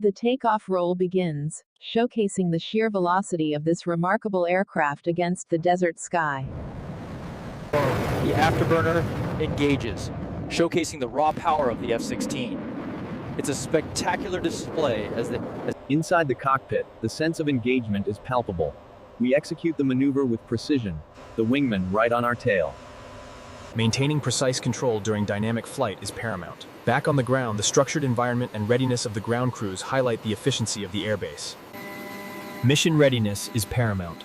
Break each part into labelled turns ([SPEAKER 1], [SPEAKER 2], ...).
[SPEAKER 1] The takeoff roll begins, showcasing the sheer velocity of this remarkable aircraft against the desert sky.
[SPEAKER 2] The afterburner engages, showcasing the raw power of the F-16. It's a spectacular display
[SPEAKER 3] Inside the cockpit, the sense of engagement is palpable. We execute the maneuver with precision, the wingman right on our tail.
[SPEAKER 4] Maintaining precise control during dynamic flight is paramount. Back on the ground, the structured environment and readiness of the ground crews highlight the efficiency of the airbase. Mission readiness is paramount.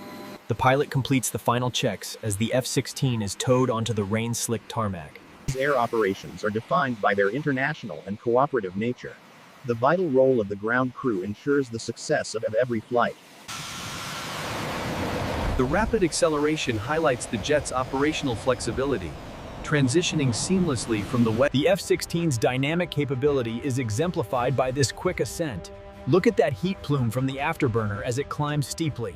[SPEAKER 4] The pilot completes the final checks as the F-16 is towed onto the rain-slicked tarmac.
[SPEAKER 5] These air operations are defined by their international and cooperative nature. The vital role of the ground crew ensures the success of every flight.
[SPEAKER 3] The rapid acceleration highlights the jet's operational flexibility, transitioning seamlessly from the wet.
[SPEAKER 4] The F-16's dynamic capability is exemplified by this quick ascent. Look at that heat plume from the afterburner as it climbs steeply.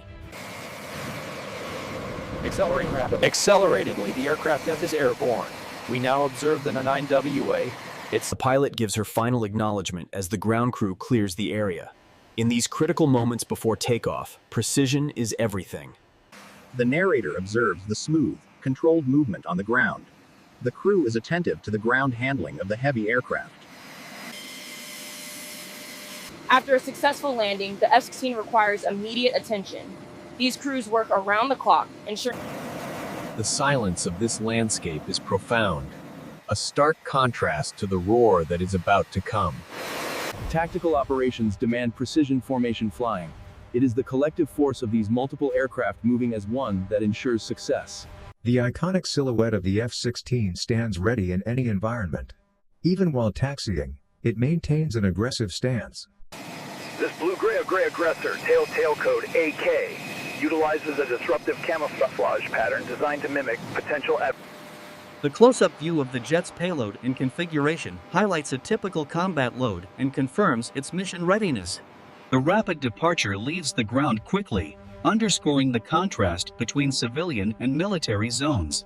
[SPEAKER 2] accelerating rapidly. Acceleratingly, the aircraft is airborne. We now observe the 9WA.
[SPEAKER 4] The pilot gives her final acknowledgement as the ground crew clears the area. In these critical moments before takeoff, precision is everything.
[SPEAKER 5] The narrator observes the smooth, controlled movement on the ground. The crew is attentive to the ground handling of the heavy aircraft.
[SPEAKER 6] After a successful landing, the F-16 requires immediate attention. These crews work around the clock, ensuring...
[SPEAKER 3] The silence of this landscape is profound, a stark contrast to the roar that is about to come. Tactical operations demand precision formation flying. It is the collective force of these multiple aircraft moving as one that ensures success.
[SPEAKER 7] The iconic silhouette of the F-16 stands ready in any environment. Even while taxiing, it maintains an aggressive stance.
[SPEAKER 8] This blue-gray aggressor, tail code AK, utilizes a disruptive camouflage pattern designed to mimic potential
[SPEAKER 9] The close-up view of the jet's payload and configuration highlights a typical combat load and confirms its mission readiness. The rapid departure leaves the ground quickly, underscoring the contrast between civilian and military zones.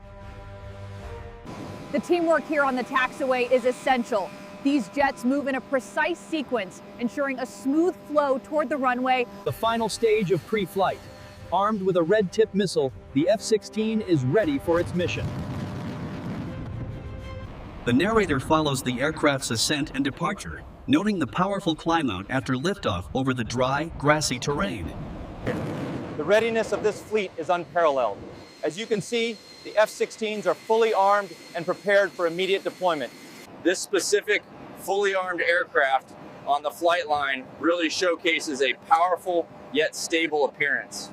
[SPEAKER 10] The teamwork here on the taxiway is essential. These jets move in a precise sequence, ensuring a smooth flow toward the runway.
[SPEAKER 3] The final stage of pre-flight. Armed with a red-tip missile, the F-16 is ready for its mission.
[SPEAKER 9] The narrator follows the aircraft's ascent and departure, noting the powerful climb-out after liftoff over the dry, grassy terrain.
[SPEAKER 2] The readiness of this fleet is unparalleled. As you can see, the F-16s are fully armed and prepared for immediate deployment. This specific fully armed aircraft on the flight line really showcases a powerful yet stable appearance.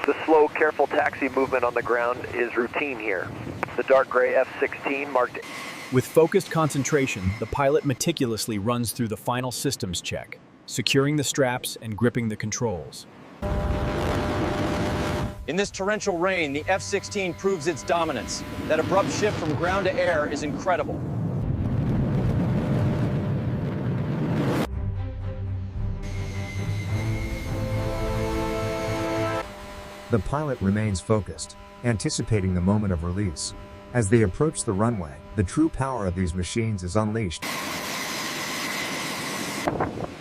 [SPEAKER 8] The slow, careful taxi movement on the ground is routine here. The dark gray F-16 marked...
[SPEAKER 4] With focused concentration, the pilot meticulously runs through the final systems check, securing the straps and gripping the controls.
[SPEAKER 2] In this torrential rain, the F-16 proves its dominance. That abrupt shift from ground to air is incredible.
[SPEAKER 7] The pilot remains focused, anticipating the moment of release. As they approach the runway, the true power of these machines is unleashed.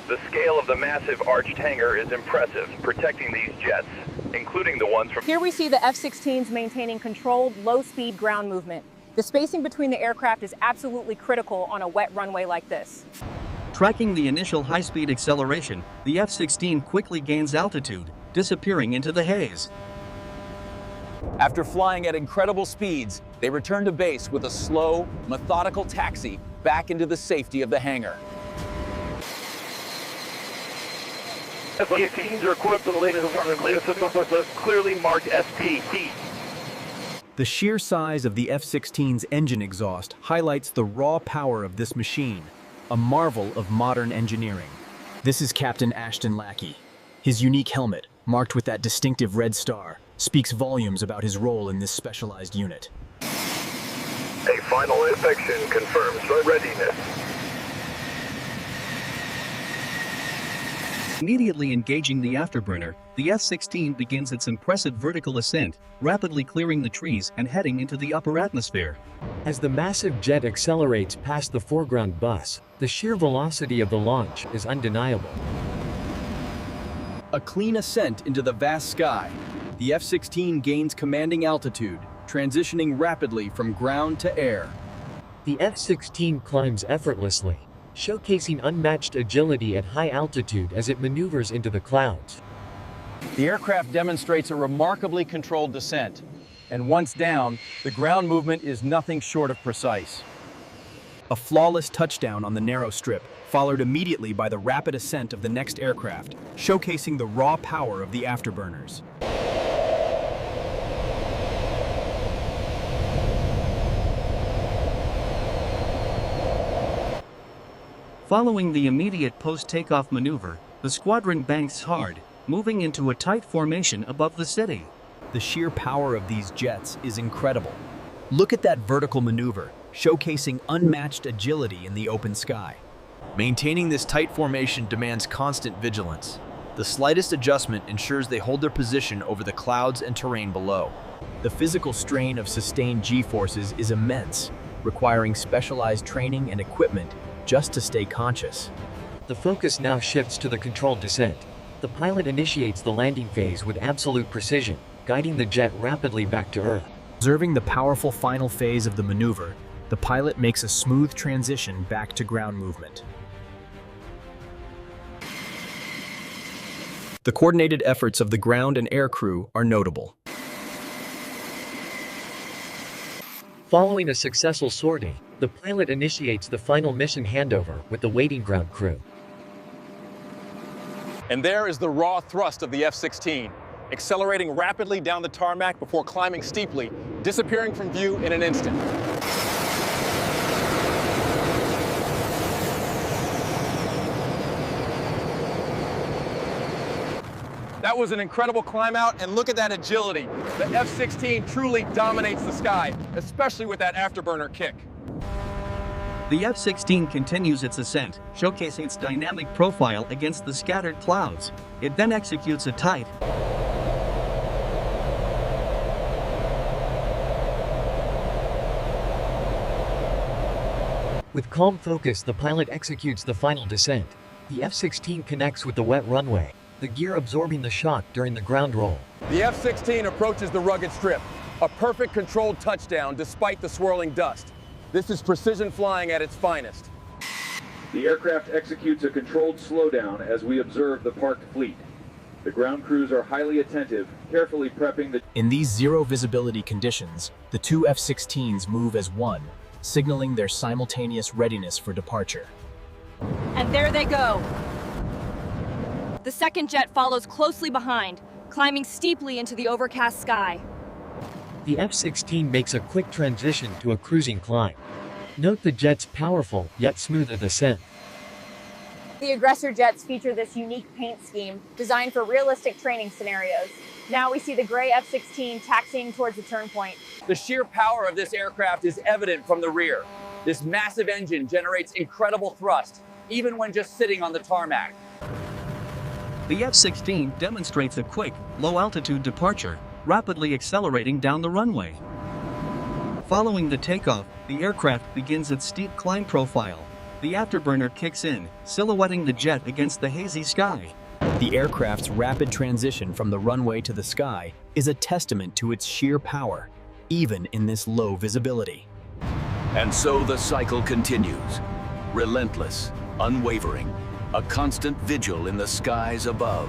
[SPEAKER 8] The scale of the massive arched hangar is impressive, protecting these jets, including the ones from...
[SPEAKER 10] Here we see the F-16s maintaining controlled, low-speed ground movement. The spacing between the aircraft is absolutely critical on a wet runway like this.
[SPEAKER 9] Tracking the initial high-speed acceleration, the F-16 quickly gains altitude, disappearing into the haze.
[SPEAKER 2] After flying at incredible speeds, they return to base with a slow, methodical taxi back into the safety of the hangar.
[SPEAKER 8] F-16s are equipped with the latest systems with the clearly marked SPT.
[SPEAKER 4] The sheer size of the F-16's engine exhaust highlights the raw power of this machine, a marvel of modern engineering. This is Captain Ashton Lackey. His unique helmet, marked with that distinctive red star, speaks volumes about his role in this specialized unit.
[SPEAKER 8] A final inspection confirms the readiness.
[SPEAKER 9] Immediately engaging the afterburner, the F-16 begins its impressive vertical ascent, rapidly clearing the trees and heading into the upper atmosphere.
[SPEAKER 11] As the massive jet accelerates past the foreground bus, the sheer velocity of the launch is undeniable.
[SPEAKER 4] A clean ascent into the vast sky, the F-16 gains commanding altitude, transitioning rapidly from ground to air.
[SPEAKER 11] The F-16 climbs effortlessly, showcasing unmatched agility at high altitude as it maneuvers into the clouds.
[SPEAKER 3] The aircraft demonstrates a remarkably controlled descent, and once down, the ground movement is nothing short of precise.
[SPEAKER 4] A flawless touchdown on the narrow strip, followed immediately by the rapid ascent of the next aircraft, showcasing the raw power of the afterburners.
[SPEAKER 9] Following the immediate post-takeoff maneuver, the squadron banks hard, moving into a tight formation above the city.
[SPEAKER 4] The sheer power of these jets is incredible. Look at that vertical maneuver, showcasing unmatched agility in the open sky. Maintaining this tight formation demands constant vigilance. The slightest adjustment ensures they hold their position over the clouds and terrain below. The physical strain of sustained G-forces is immense, requiring specialized training and equipment just to stay conscious.
[SPEAKER 11] The focus now shifts to the controlled descent. The pilot initiates the landing phase with absolute precision, guiding the jet rapidly back to Earth.
[SPEAKER 4] Observing the powerful final phase of the maneuver, the pilot makes a smooth transition back to ground movement. The coordinated efforts of the ground and air crew are notable.
[SPEAKER 11] Following a successful sortie, the pilot initiates the final mission handover with the waiting ground crew.
[SPEAKER 2] And there is the raw thrust of the F-16, accelerating rapidly down the tarmac before climbing steeply, disappearing from view in an instant. That was an incredible climb out, and look at that agility. The F-16 truly dominates the sky, especially with that afterburner kick.
[SPEAKER 9] The F-16 continues its ascent, showcasing its dynamic profile against the scattered clouds. It then executes a tight,
[SPEAKER 11] With calm focus, the pilot executes the final descent. The F-16 connects with the wet runway, the gear absorbing the shock during the ground roll.
[SPEAKER 2] The F-16 approaches the rugged strip, a perfect controlled touchdown despite the swirling dust. This is precision flying at its finest.
[SPEAKER 12] The aircraft executes a controlled slowdown as we observe the parked fleet. The ground crews are highly attentive, carefully prepping the...
[SPEAKER 4] In these zero visibility conditions, the two F-16s move as one, signaling their simultaneous readiness for departure.
[SPEAKER 6] And there they go. The second jet follows closely behind, climbing steeply into the overcast sky.
[SPEAKER 11] The F-16 makes a quick transition to a cruising climb. Note the jet's powerful yet smooth ascent.
[SPEAKER 6] The aggressor jets feature this unique paint scheme designed for realistic training scenarios. Now we see the gray F-16 taxiing towards the turn point.
[SPEAKER 2] The sheer power of this aircraft is evident from the rear. This massive engine generates incredible thrust, even when just sitting on the tarmac.
[SPEAKER 9] The F-16 demonstrates a quick, low-altitude departure, rapidly accelerating down the runway. Following the takeoff, the aircraft begins its steep climb profile. The afterburner kicks in, silhouetting the jet against the hazy sky.
[SPEAKER 4] The aircraft's rapid transition from the runway to the sky is a testament to its sheer power, even in this low visibility.
[SPEAKER 13] And so the cycle continues, relentless, unwavering, a constant vigil in the skies above.